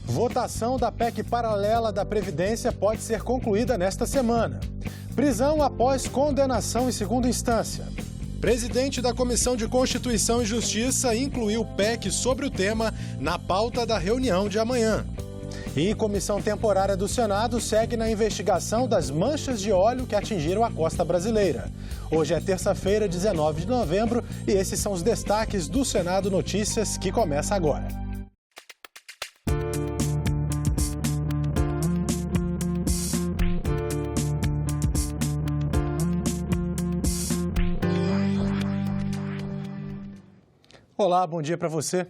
Votação da PEC paralela da Previdência pode ser concluída nesta semana. Prisão após condenação em segunda instância. Presidente da Comissão de Constituição e Justiça incluiu PEC sobre o tema na pauta da reunião de amanhã. E comissão temporária do Senado segue na investigação das manchas de óleo que atingiram a costa brasileira. Hoje é terça-feira, 19 de novembro, e esses são os destaques do Senado Notícias, que começa agora. Olá, bom dia para você.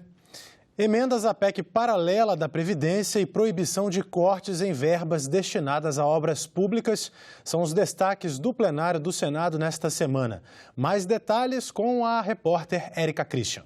Emendas à PEC paralela da Previdência e proibição de cortes em verbas destinadas a obras públicas são os destaques do plenário do Senado nesta semana. Mais detalhes com a repórter Érica Christian.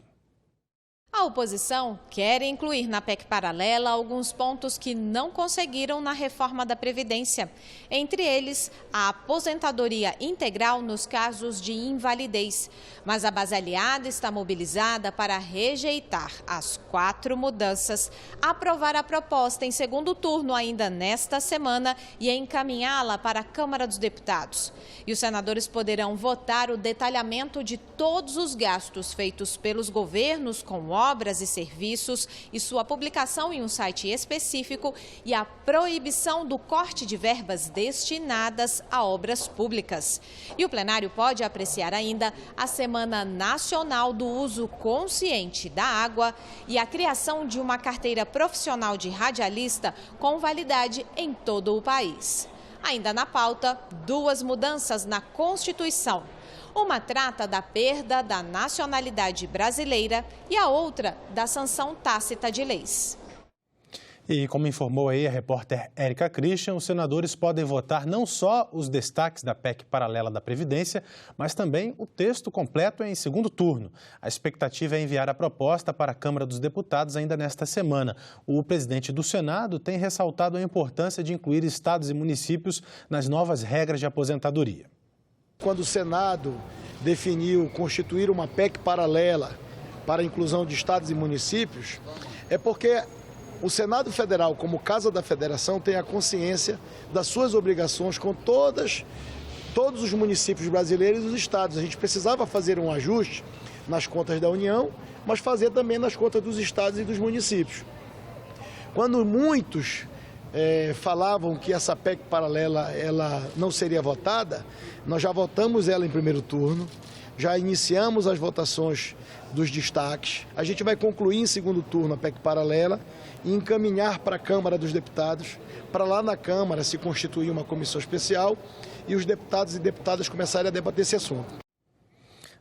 A oposição quer incluir na PEC paralela alguns pontos que não conseguiram na reforma da Previdência. Entre eles, a aposentadoria integral nos casos de invalidez. Mas a base aliada está mobilizada para rejeitar as 4 mudanças, aprovar a proposta em segundo turno ainda nesta semana e encaminhá-la para a Câmara dos Deputados. E os senadores poderão votar o detalhamento de todos os gastos feitos pelos governos com obras e serviços e sua publicação em um site específico e a proibição do corte de verbas destinadas a obras públicas. E o plenário pode apreciar ainda a Semana Nacional do Uso Consciente da Água e a criação de uma carteira profissional de radialista com validade em todo o país. Ainda na pauta, 2 mudanças na Constituição. Uma trata da perda da nacionalidade brasileira e a outra da sanção tácita de leis. E como informou aí a repórter Érica Christian, os senadores podem votar não só os destaques da PEC paralela da Previdência, mas também o texto completo em segundo turno. A expectativa é enviar a proposta para a Câmara dos Deputados ainda nesta semana. O presidente do Senado tem ressaltado a importância de incluir estados e municípios nas novas regras de aposentadoria. Quando o Senado definiu constituir uma PEC paralela para a inclusão de estados e municípios, é porque o Senado Federal, como Casa da Federação, tem a consciência das suas obrigações com todos os municípios brasileiros e os estados. A gente precisava fazer um ajuste nas contas da União, mas fazer também nas contas dos estados e dos municípios. Quando muitos falavam que essa PEC paralela ela não seria votada, nós já votamos ela em primeiro turno, já iniciamos as votações dos destaques. A gente vai concluir em segundo turno a PEC paralela e encaminhar para a Câmara dos Deputados, para lá na Câmara se constituir uma comissão especial e os deputados e deputadas começarem a debater esse assunto.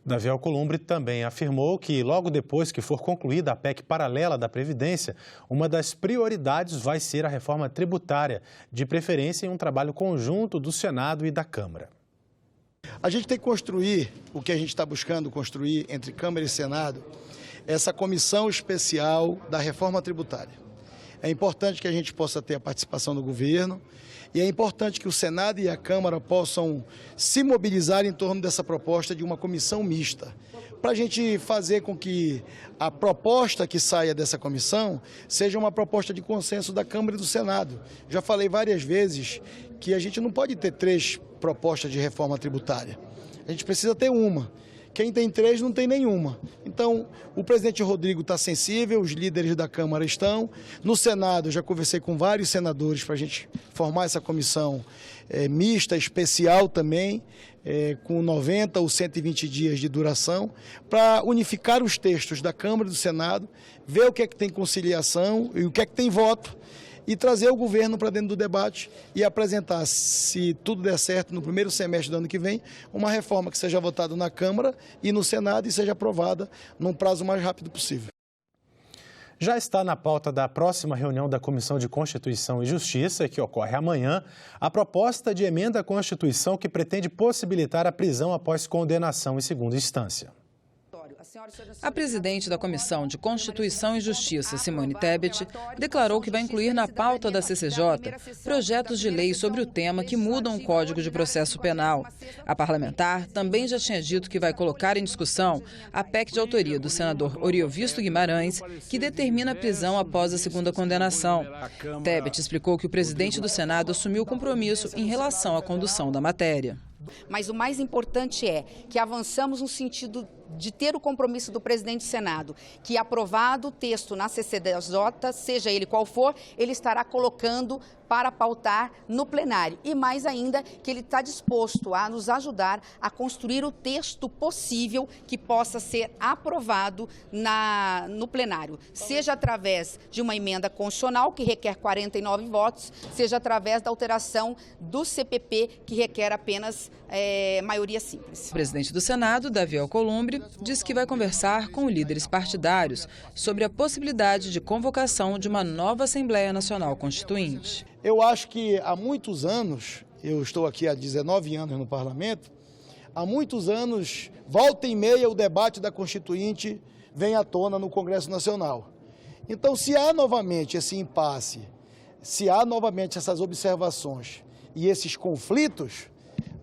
Davi Alcolumbre também afirmou que, logo depois que for concluída a PEC paralela da Previdência, uma das prioridades vai ser a reforma tributária, de preferência em um trabalho conjunto do Senado e da Câmara. A gente tem que construir, o que a gente está buscando construir entre Câmara e Senado, essa comissão especial da reforma tributária. É importante que a gente possa ter a participação do governo e é importante que o Senado e a Câmara possam se mobilizar em torno dessa proposta de uma comissão mista, para a gente fazer com que a proposta que saia dessa comissão seja uma proposta de consenso da Câmara e do Senado. Já falei várias vezes que a gente não pode ter 3 propostas de reforma tributária, a gente precisa ter uma. Quem tem 3 não tem nenhuma. Então, o presidente Rodrigo está sensível, os líderes da Câmara estão. No Senado, eu já conversei com vários senadores para a gente formar essa comissão mista, especial também, com 90 ou 120 dias de duração, para unificar os textos da Câmara e do Senado, ver o que é que tem conciliação e o que é que tem voto, e trazer o governo para dentro do debate e apresentar, se tudo der certo, no primeiro semestre do ano que vem, uma reforma que seja votada na Câmara e no Senado e seja aprovada num prazo mais rápido possível. Já está na pauta da próxima reunião da Comissão de Constituição e Justiça, que ocorre amanhã, a proposta de emenda à Constituição que pretende possibilitar a prisão após condenação em segunda instância. A presidente da Comissão de Constituição e Justiça, Simone Tebet, declarou que vai incluir na pauta da CCJ projetos de lei sobre o tema que mudam o Código de Processo Penal. A parlamentar também já tinha dito que vai colocar em discussão a PEC de autoria do senador Oriovisto Guimarães, que determina a prisão após a segunda condenação. Tebet explicou que o presidente do Senado assumiu o compromisso em relação à condução da matéria. Mas o mais importante é que avançamos no sentido de ter o compromisso do presidente do Senado, que aprovado o texto na CCJ, seja ele qual for, ele estará colocando para pautar no plenário. E mais ainda, que ele está disposto a nos ajudar a construir o texto possível que possa ser aprovado no plenário, seja através de uma emenda constitucional, que requer 49 votos, seja através da alteração do CPP, que requer apenas maioria simples. O presidente do Senado, Davi Alcolumbre, disse que vai conversar com líderes partidários sobre a possibilidade de convocação de uma nova Assembleia Nacional Constituinte. Eu acho que há muitos anos, eu estou aqui há 19 anos no parlamento, há muitos anos, volta e meia, o debate da Constituinte vem à tona no Congresso Nacional. Então, se há novamente esse impasse, se há novamente essas observações e esses conflitos,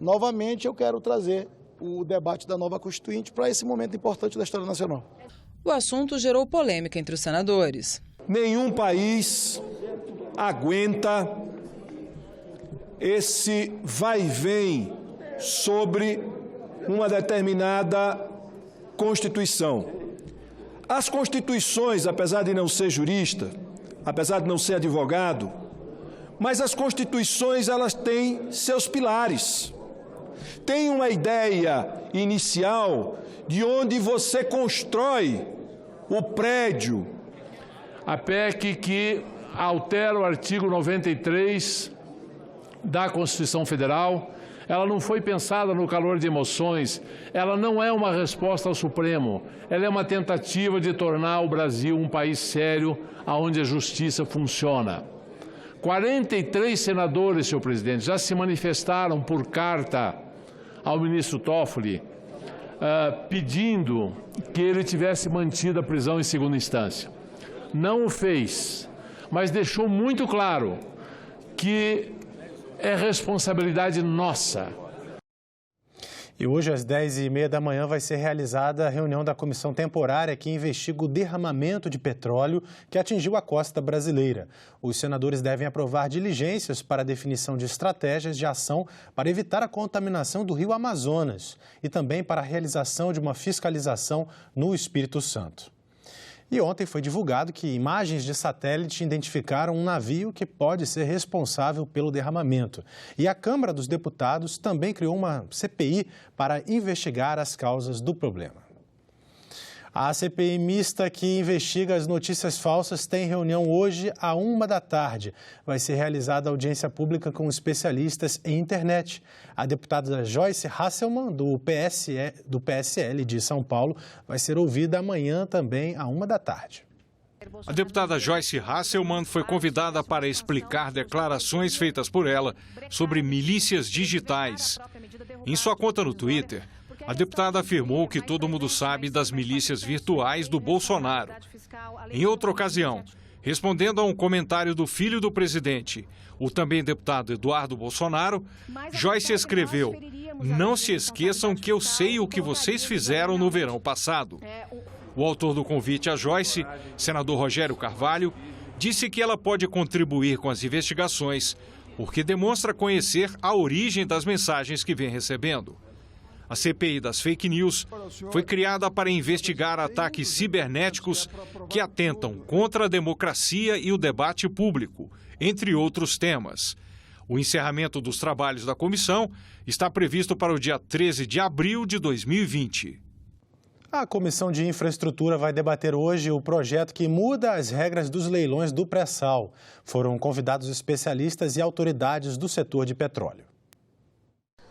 novamente eu quero trazer o debate da nova Constituinte para esse momento importante da história nacional. O assunto gerou polêmica entre os senadores. Nenhum país aguenta esse vai e vem sobre uma determinada Constituição. As Constituições, apesar de não ser jurista, apesar de não ser advogado, mas as Constituições, elas têm seus pilares. Tem uma ideia inicial de onde você constrói o prédio. A PEC que altera o artigo 93 da Constituição Federal, ela não foi pensada no calor de emoções, ela não é uma resposta ao Supremo, ela é uma tentativa de tornar o Brasil um país sério, onde a justiça funciona. 43 senadores, senhor presidente, já se manifestaram por carta ao ministro Toffoli, pedindo que ele tivesse mantido a prisão em segunda instância. Não o fez, mas deixou muito claro que é responsabilidade nossa. E hoje, às 10h30 da manhã, vai ser realizada a reunião da comissão temporária que investiga o derramamento de petróleo que atingiu a costa brasileira. Os senadores devem aprovar diligências para a definição de estratégias de ação para evitar a contaminação do rio Amazonas e também para a realização de uma fiscalização no Espírito Santo. E ontem foi divulgado que imagens de satélite identificaram um navio que pode ser responsável pelo derramamento. E a Câmara dos Deputados também criou uma CPI para investigar as causas do problema. A CPI mista que investiga as notícias falsas tem reunião hoje à 13h. Vai ser realizada audiência pública com especialistas em internet. A deputada Joyce Hasselmann, do PSL de São Paulo, vai ser ouvida amanhã também à 13h. A deputada Joyce Hasselmann foi convidada para explicar declarações feitas por ela sobre milícias digitais. Em sua conta no Twitter, a deputada afirmou que todo mundo sabe das milícias virtuais do Bolsonaro. Em outra ocasião, respondendo a um comentário do filho do presidente, o também deputado Eduardo Bolsonaro, Joyce escreveu: "Não se esqueçam que eu sei o que vocês fizeram no verão passado." O autor do convite a Joyce, senador Rogério Carvalho, disse que ela pode contribuir com as investigações, porque demonstra conhecer a origem das mensagens que vem recebendo. A CPI das fake news foi criada para investigar ataques cibernéticos que atentam contra a democracia e o debate público, entre outros temas. O encerramento dos trabalhos da comissão está previsto para o dia 13 de abril de 2020. A Comissão de Infraestrutura vai debater hoje o projeto que muda as regras dos leilões do pré-sal. Foram convidados especialistas e autoridades do setor de petróleo.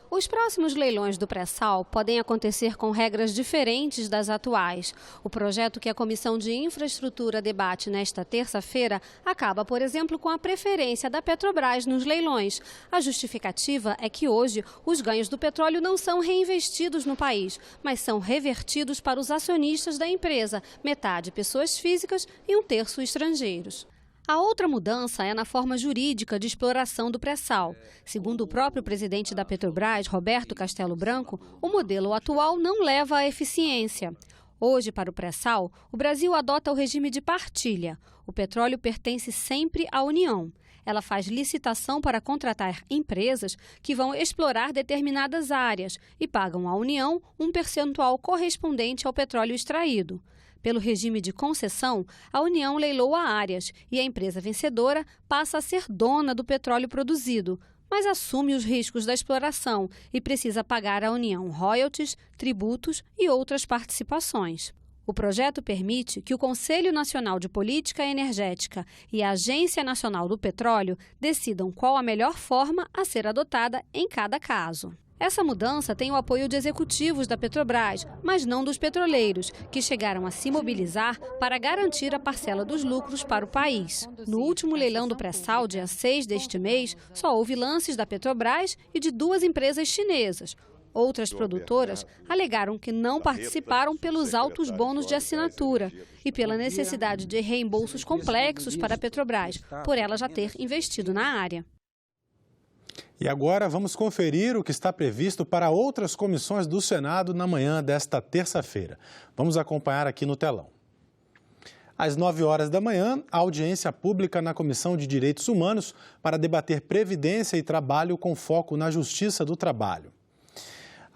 Os próximos leilões do pré-sal podem acontecer com regras diferentes das atuais. O projeto que a Comissão de Infraestrutura debate nesta terça-feira acaba, por exemplo, com a preferência da Petrobras nos leilões. A justificativa é que hoje os ganhos do petróleo não são reinvestidos no país, mas são revertidos para os acionistas da empresa, metade pessoas físicas e um terço estrangeiros. A outra mudança é na forma jurídica de exploração do pré-sal. Segundo o próprio presidente da Petrobras, Roberto Castelo Branco, o modelo atual não leva à eficiência. Hoje, para o pré-sal, o Brasil adota o regime de partilha. O petróleo pertence sempre à União. Ela faz licitação para contratar empresas que vão explorar determinadas áreas e pagam à União um percentual correspondente ao petróleo extraído. Pelo regime de concessão, a União leiloa áreas e a empresa vencedora passa a ser dona do petróleo produzido, mas assume os riscos da exploração e precisa pagar à União royalties, tributos e outras participações. O projeto permite que o Conselho Nacional de Política Energética e a Agência Nacional do Petróleo decidam qual a melhor forma a ser adotada em cada caso. Essa mudança tem o apoio de executivos da Petrobras, mas não dos petroleiros, que chegaram a se mobilizar para garantir a parcela dos lucros para o país. No último leilão do pré-sal, dia 6 deste mês, só houve lances da Petrobras e de 2 empresas chinesas. Outras produtoras alegaram que não participaram pelos altos bônus de assinatura e pela necessidade de reembolsos complexos para a Petrobras, por ela já ter investido na área. E agora vamos conferir o que está previsto para outras comissões do Senado na manhã desta terça-feira. Vamos acompanhar aqui no telão. Às 9 horas da manhã, a audiência pública na Comissão de Direitos Humanos para debater Previdência e Trabalho com foco na Justiça do Trabalho.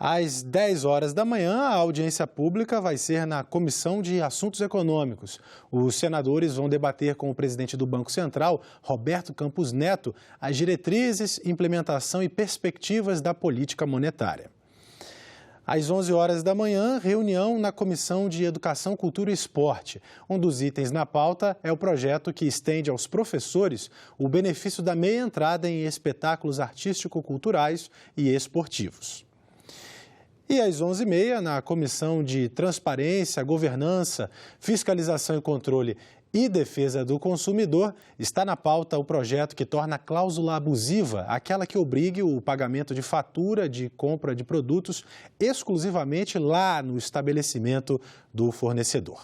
Às 10 horas da manhã, a audiência pública vai ser na Comissão de Assuntos Econômicos. Os senadores vão debater com o presidente do Banco Central, Roberto Campos Neto, as diretrizes, implementação e perspectivas da política monetária. Às 11 horas da manhã, reunião na Comissão de Educação, Cultura e Esporte. Um dos itens na pauta é o projeto que estende aos professores o benefício da meia entrada em espetáculos artístico-culturais e esportivos. E às 11h30, na Comissão de Transparência, Governança, Fiscalização e Controle e Defesa do Consumidor, está na pauta o projeto que torna a cláusula abusiva aquela que obrigue o pagamento de fatura de compra de produtos exclusivamente lá no estabelecimento do fornecedor.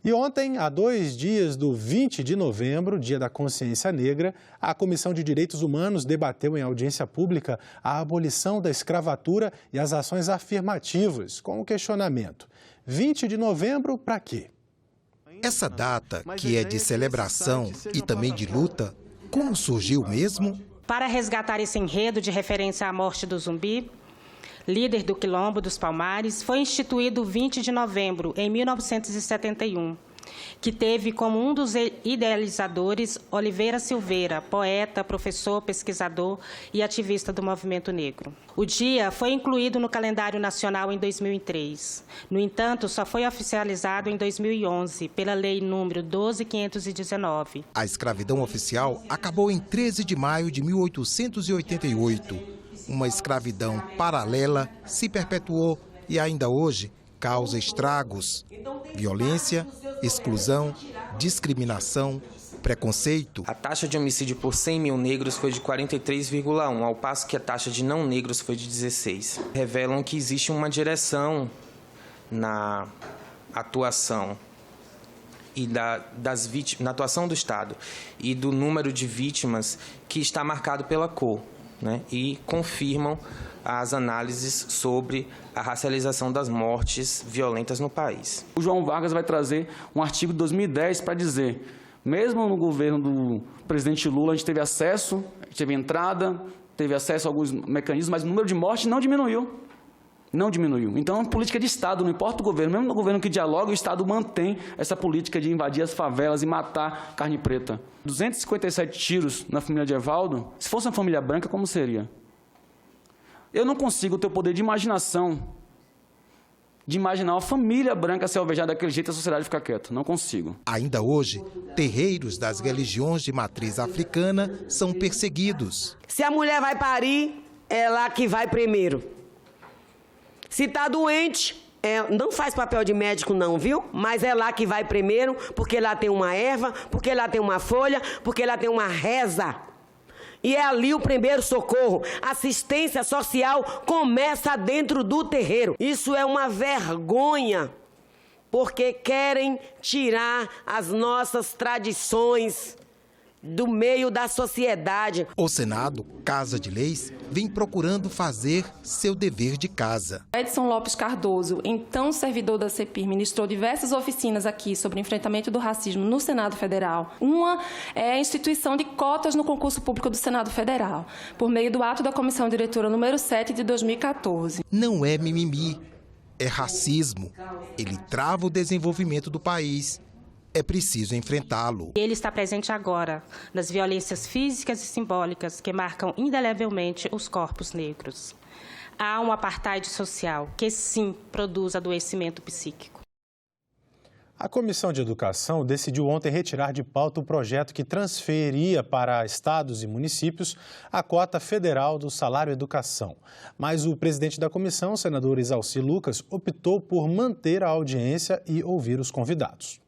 E ontem, a 2 dias do 20 de novembro, Dia da Consciência Negra, a Comissão de Direitos Humanos debateu em audiência pública a abolição da escravatura e as ações afirmativas, com o questionamento: 20 de novembro para quê? Essa data, que é de celebração e também de luta, como surgiu mesmo? Para resgatar esse enredo de referência à morte do Zumbi, líder do Quilombo dos Palmares, foi instituído o 20 de novembro, em 1971, que teve como um dos idealizadores Oliveira Silveira, poeta, professor, pesquisador e ativista do movimento negro. O dia foi incluído no calendário nacional em 2003. No entanto, só foi oficializado em 2011, pela Lei número 12.519. A escravidão oficial acabou em 13 de maio de 1888. Uma escravidão paralela se perpetuou e ainda hoje causa estragos, violência, exclusão, discriminação, preconceito. A taxa de homicídio por 100 mil negros foi de 43,1, ao passo que a taxa de não negros foi de 16. Revelam que existe uma direção na atuação e na atuação do Estado e do número de vítimas que está marcado pela cor. E confirmam as análises sobre a racialização das mortes violentas no país. O João Vargas vai trazer um artigo de 2010 para dizer, mesmo no governo do presidente Lula, a gente teve acesso, teve entrada, teve acesso a alguns mecanismos, mas o número de mortes não diminuiu. Não diminuiu. Então, é política de Estado, não importa o governo. Mesmo no governo que dialoga, o Estado mantém essa política de invadir as favelas e matar carne preta. 257 tiros na família de Evaldo, se fosse uma família branca, como seria? Eu não consigo ter o poder de imaginação, de imaginar uma família branca ser alvejada daquele jeito e a sociedade ficar quieta. Não consigo. Ainda hoje, terreiros das religiões de matriz africana são perseguidos. Se a mulher vai parir, é lá que vai primeiro. Se está doente, não faz papel de médico não, viu? Mas é lá que vai primeiro, porque lá tem uma erva, porque lá tem uma folha, porque lá tem uma reza. E é ali o primeiro socorro. Assistência social começa dentro do terreiro. Isso é uma vergonha, porque querem tirar as nossas tradições do meio da sociedade. O Senado, Casa de Leis, vem procurando fazer seu dever de casa. Edson Lopes Cardoso, então servidor da CEPIR, ministrou diversas oficinas aqui sobre o enfrentamento do racismo no Senado Federal. Uma é a instituição de cotas no concurso público do Senado Federal, por meio do ato da Comissão Diretora número 7 de 2014. Não é mimimi, é racismo. Ele trava o desenvolvimento do país. É preciso enfrentá-lo. Ele está presente agora nas violências físicas e simbólicas que marcam indelevelmente os corpos negros. Há um apartheid social que, sim, produz adoecimento psíquico. A Comissão de Educação decidiu ontem retirar de pauta o projeto que transferia para estados e municípios a cota federal do salário educação. Mas o presidente da comissão, o senador Isalci Lucas, optou por manter a audiência e ouvir os convidados.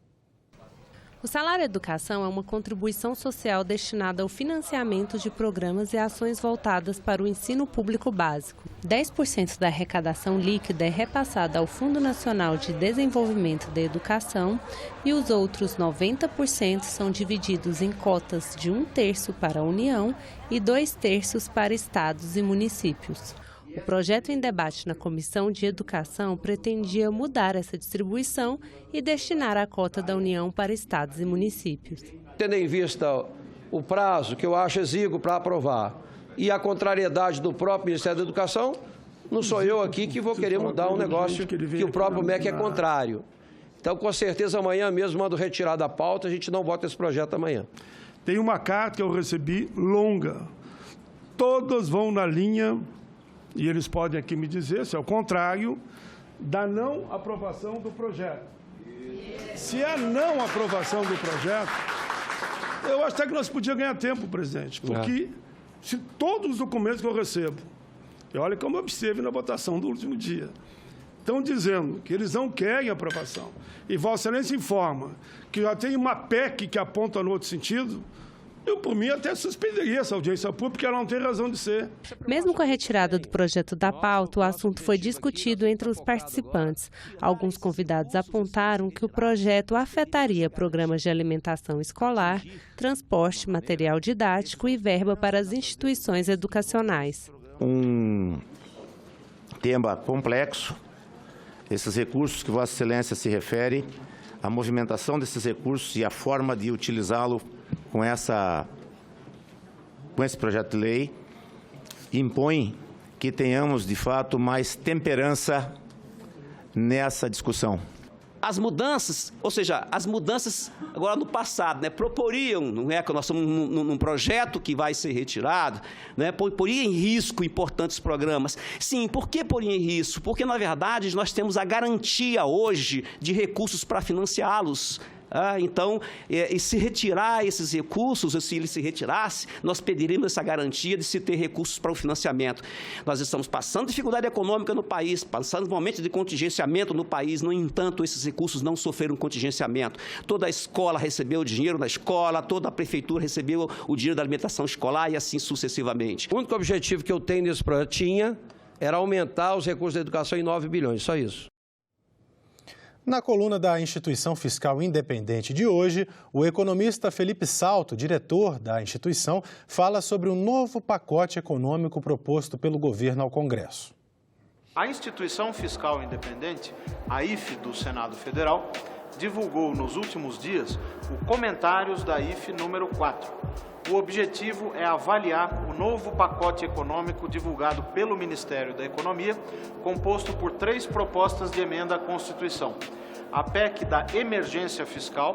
O salário educação é uma contribuição social destinada ao financiamento de programas e ações voltadas para o ensino público básico. 10% da arrecadação líquida é repassada ao Fundo Nacional de Desenvolvimento da Educação e os outros 90% são divididos em cotas de 1/3 para a União e 2/3 para estados e municípios. O projeto em debate na Comissão de Educação pretendia mudar essa distribuição e destinar a cota da União para estados e municípios. Tendo em vista o prazo, que eu acho exíguo para aprovar, e a contrariedade do próprio Ministério da Educação, não sou eu aqui que vou querer mudar um negócio que o próprio MEC é contrário. Então, com certeza, amanhã mesmo mando retirar da pauta, a gente não vota esse projeto amanhã. Tem uma carta que eu recebi longa. Todas vão na linha, e eles podem aqui me dizer se é o contrário, da não aprovação do projeto. Se é não aprovação do projeto, eu acho até que nós podíamos ganhar tempo, presidente, porque se todos os documentos que eu recebo, e olha como eu observe na votação do último dia, estão dizendo que eles não querem aprovação, e Vossa Excelência informa que já tem uma PEC que aponta no outro sentido, eu, por mim, até suspenderia essa audiência pública, porque ela não tem razão de ser. Mesmo com a retirada do projeto da pauta, o assunto foi discutido entre os participantes. Alguns convidados apontaram que o projeto afetaria programas de alimentação escolar, transporte, material didático e verba para as instituições educacionais. Um tema complexo, esses recursos que Vossa Excelência se refere, a movimentação desses recursos e a forma de utilizá-lo com esse projeto de lei impõe que tenhamos, de fato, mais temperança nessa discussão. As mudanças, ou seja, as mudanças agora no passado, proporiam, não é que nós estamos num projeto que vai ser retirado, poria em risco importantes programas. Sim, por que poria em risco? Porque, na verdade, nós temos a garantia hoje de recursos para financiá-los. Então, se retirar esses recursos, ou se ele se retirasse, nós pediríamos essa garantia de se ter recursos para o financiamento. Nós estamos passando dificuldade econômica no país, passando um momento de contingenciamento no país, no entanto, esses recursos não sofreram contingenciamento. Toda a escola recebeu o dinheiro da escola, toda a prefeitura recebeu o dinheiro da alimentação escolar e assim sucessivamente. O único objetivo que eu tenho nesse projeto era aumentar os recursos da educação em 9 bilhões, só isso. Na coluna da Instituição Fiscal Independente de hoje, o economista Felipe Salto, diretor da instituição, fala sobre o novo pacote econômico proposto pelo governo ao Congresso. A Instituição Fiscal Independente, a IFE do Senado Federal, divulgou nos últimos dias o Comentários da IFE número 4. O objetivo é avaliar o novo pacote econômico divulgado pelo Ministério da Economia, composto por 3 propostas de emenda à Constituição: a PEC da emergência fiscal,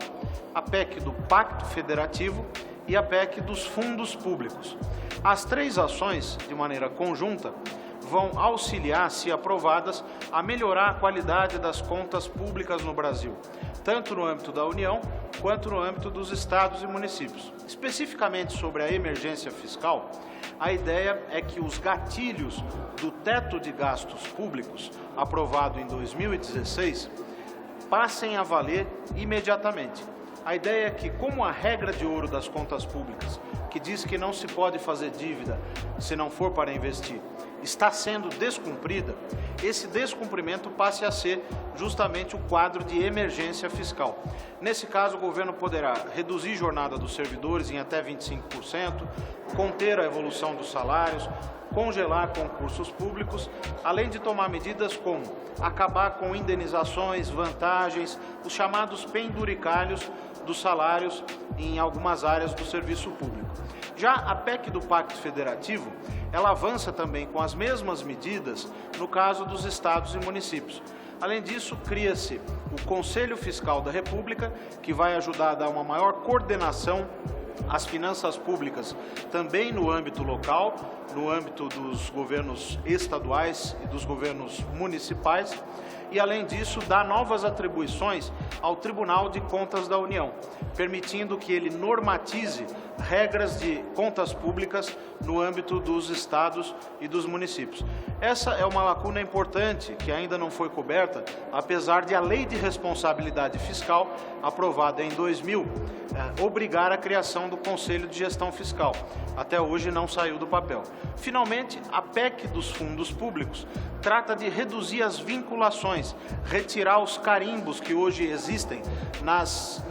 a PEC do Pacto Federativo e a PEC dos fundos públicos. As 3 ações, de maneira conjunta, vão auxiliar, se aprovadas, a melhorar a qualidade das contas públicas no Brasil, tanto no âmbito da União quanto no âmbito dos estados e municípios. Especificamente sobre a emergência fiscal, a ideia é que os gatilhos do teto de gastos públicos, aprovado em 2016, passem a valer imediatamente. A ideia é que, como a regra de ouro das contas públicas, que diz que não se pode fazer dívida se não for para investir, está sendo descumprida, esse descumprimento passe a ser justamente o quadro de emergência fiscal. Nesse caso, o governo poderá reduzir a jornada dos servidores em até 25%, conter a evolução dos salários, congelar concursos públicos, além de tomar medidas como acabar com indenizações, vantagens, os chamados penduricalhos dos salários em algumas áreas do serviço público. Já a PEC do Pacto Federativo, ela avança também com as mesmas medidas no caso dos estados e municípios. Além disso, cria-se o Conselho Fiscal da República, que vai ajudar a dar uma maior coordenação às finanças públicas, também no âmbito local, no âmbito dos governos estaduais e dos governos municipais, e, além disso, dá novas atribuições ao Tribunal de Contas da União, permitindo que ele normatize regras de contas públicas no âmbito dos estados e dos municípios. Essa é uma lacuna importante que ainda não foi coberta, apesar de a Lei de Responsabilidade Fiscal, aprovada em 2000, obrigar a criação do Conselho de Gestão Fiscal. Até hoje não saiu do papel. Finalmente, a PEC dos fundos públicos trata de reduzir as vinculações, retirar os carimbos que hoje existem nas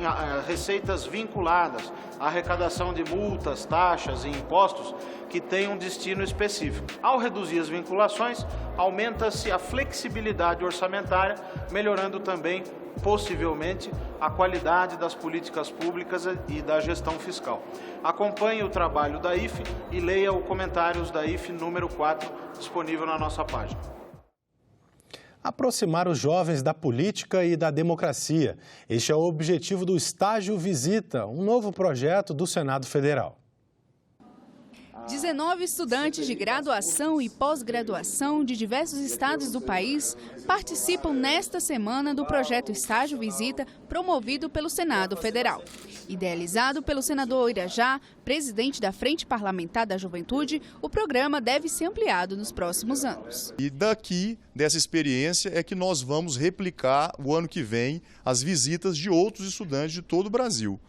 receitas vinculadas à arrecadação de multas, taxas e impostos que têm um destino específico. Ao reduzir as vinculações, aumenta-se a flexibilidade orçamentária, melhorando também, possivelmente, a qualidade das políticas públicas e da gestão fiscal. Acompanhe o trabalho da IFE e leia o Comentários da IFE número 4, disponível na nossa página. Aproximar os jovens da política e da democracia. Este é o objetivo do Estágio Visita, um novo projeto do Senado Federal. 19 estudantes de graduação e pós-graduação de diversos estados do país participam nesta semana do projeto Estágio Visita, promovido pelo Senado Federal. Idealizado pelo senador Irajá, presidente da Frente Parlamentar da Juventude, o programa deve ser ampliado nos próximos anos. E daqui, dessa experiência, é que nós vamos replicar o ano que vem as visitas de outros estudantes de todo o Brasil.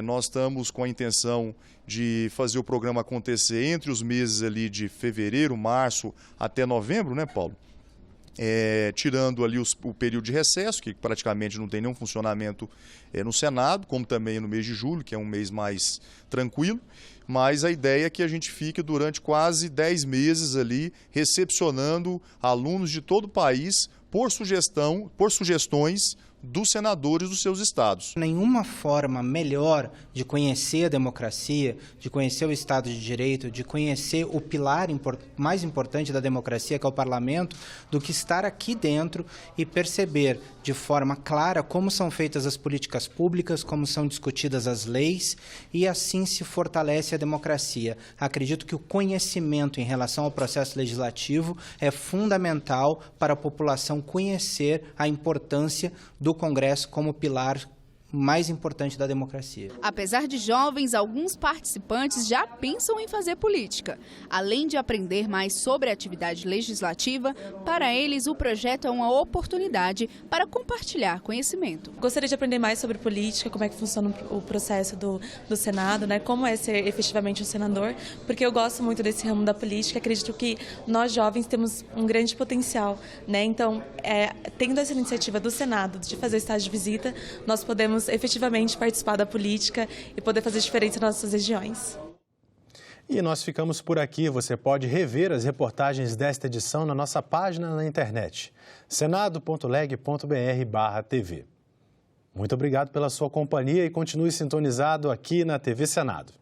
Nós estamos com a intenção de fazer o programa acontecer entre os meses ali de fevereiro, março até novembro, né, Paulo? Tirando ali o período de recesso, que praticamente não tem nenhum funcionamento no Senado, como também no mês de julho, que é um mês mais tranquilo, mas a ideia é que a gente fique durante quase 10 meses ali recepcionando alunos de todo o país por sugestões dos senadores dos seus estados. Nenhuma forma melhor de conhecer a democracia, de conhecer o Estado de Direito, de conhecer o pilar mais importante da democracia, que é o parlamento, do que estar aqui dentro e perceber de forma clara como são feitas as políticas públicas, como são discutidas as leis, e assim se fortalece a democracia. Acredito que o conhecimento em relação ao processo legislativo é fundamental para a população conhecer a importância do Congresso como pilar mais importante da democracia. Apesar de jovens, alguns participantes já pensam em fazer política. Além de aprender mais sobre a atividade legislativa, para eles o projeto é uma oportunidade para compartilhar conhecimento. Gostaria de aprender mais sobre política, como é que funciona o processo do Senado, né? Como é ser efetivamente um senador, porque eu gosto muito desse ramo da política, acredito que nós jovens temos um grande potencial, né? Então, tendo essa iniciativa do Senado de fazer o estágio de visita, nós podemos efetivamente participar da política e poder fazer diferença nas nossas regiões. E nós ficamos por aqui. Você pode rever as reportagens desta edição na nossa página na internet, senado.leg.br/TV. Muito obrigado pela sua companhia e continue sintonizado aqui na TV Senado.